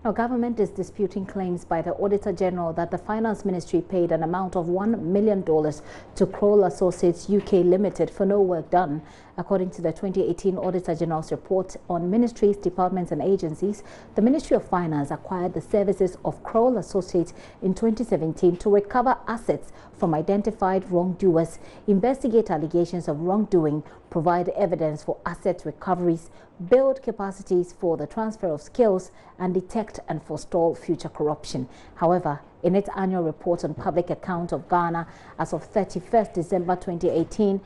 Now, government is disputing claims by the Auditor General that the Finance Ministry paid an amount of $1 million to KROLL Associates UK Limited for no work done. According to the 2018 Auditor General's report on ministries, departments and agencies, the Ministry of Finance acquired the services of KROLL Associates in 2017 to recover assets from identified wrongdoers, investigate allegations of wrongdoing, provide evidence for asset recoveries, build capacities for the transfer of skills, and detect and forestall future corruption. However, in its annual report on public account of Ghana as of 31st December 2018,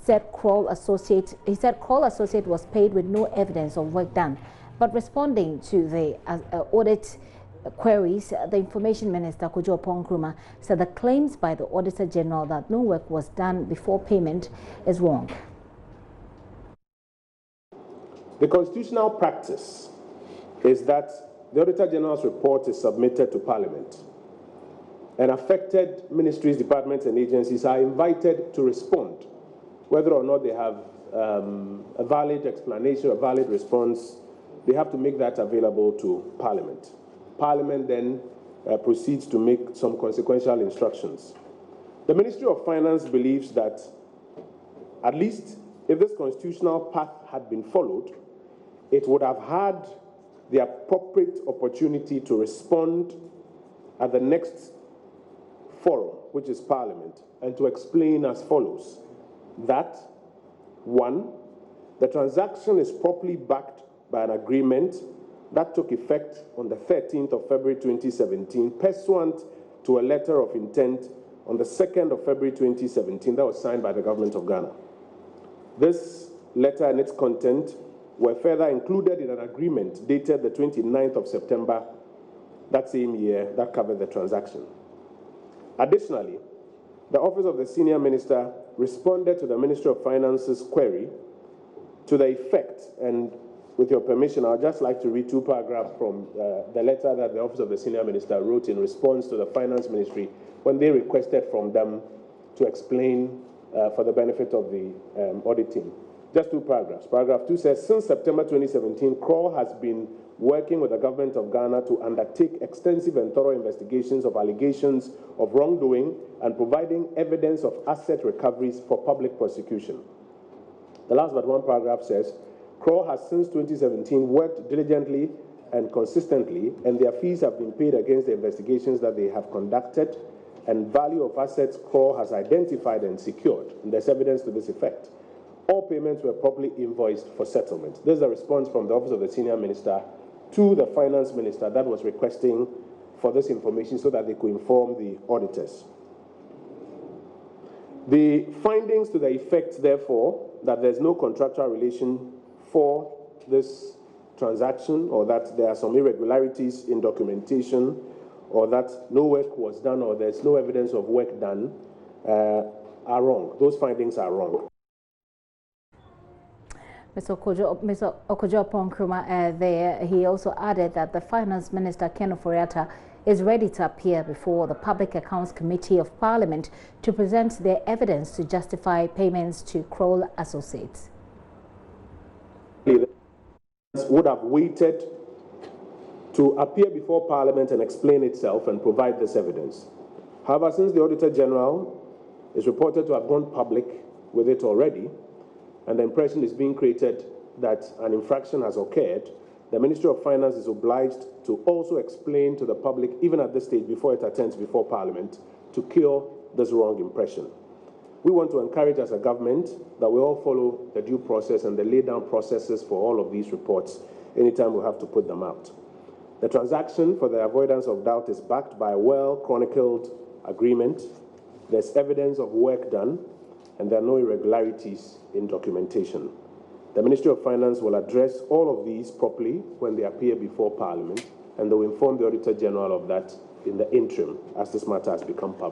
KROLL Associate was paid with no evidence of work done. But responding to the audit queries, the Information Minister, Kojo Nkrumah, said the claims by the Auditor General that no work was done before payment is wrong. The constitutional practice is that the Auditor General's report is submitted to Parliament, and affected ministries, departments and agencies are invited to respond. Whether or not they have a valid explanation, a valid response, they have to make that available to Parliament. Parliament then proceeds to make some consequential instructions. The Ministry of Finance believes that at least if this constitutional path had been followed, it would have had the appropriate opportunity to respond at the next forum, which is Parliament, and to explain as follows: that, one, the transaction is properly backed by an agreement that took effect on the 13th of February 2017, pursuant to a letter of intent on the 2nd of February 2017 that was signed by the Government of Ghana. This letter and its content were further included in an agreement dated the 29th of September that same year that covered the transaction. Additionally, the Office of the Senior Minister responded to the Ministry of Finance's query to the effect, and with your permission, I'd just like to read two paragraphs from the letter that the Office of the Senior Minister wrote in response to the Finance Ministry when they requested from them to explain for the benefit of the audit team. Just two paragraphs. Paragraph 2 says, since September 2017, KROLL has been working with the Government of Ghana to undertake extensive and thorough investigations of allegations of wrongdoing and providing evidence of asset recoveries for public prosecution. The last but one paragraph says, KROLL has since 2017 worked diligently and consistently, and their fees have been paid against the investigations that they have conducted, and value of assets KROLL has identified and secured. And there's evidence to this effect. All payments were properly invoiced for settlement. This is a response from the Office of the Senior Minister to the Finance Minister that was requesting for this information so that they could inform the auditors. The findings to the effect, therefore, that there's no contractual relation for this transaction, or that there are some irregularities in documentation, or that no work was done, or there's no evidence of work done, are wrong. Those findings are wrong. Mr. Okojo Nkrumah, there, he also added that the Finance Minister, Ken Ofori-Atta, is ready to appear before the Public Accounts Committee of Parliament to present their evidence to justify payments to KROLL Associates. Would have waited to appear before Parliament and explain itself and provide this evidence. However, since the Auditor General is reported to have gone public with it already, and the impression is being created that an infraction has occurred, the Ministry of Finance is obliged to also explain to the public, even at this stage before it attends before Parliament, to cure this wrong impression. We want to encourage as a government that we all follow the due process and the laid-down processes for all of these reports anytime we have to put them out. The transaction, for the avoidance of doubt, is backed by a well-chronicled agreement. There's evidence of work done, and there are no irregularities in documentation. The Ministry of Finance will address all of these properly when they appear before Parliament, and they will inform the Auditor General of that in the interim as this matter has become public.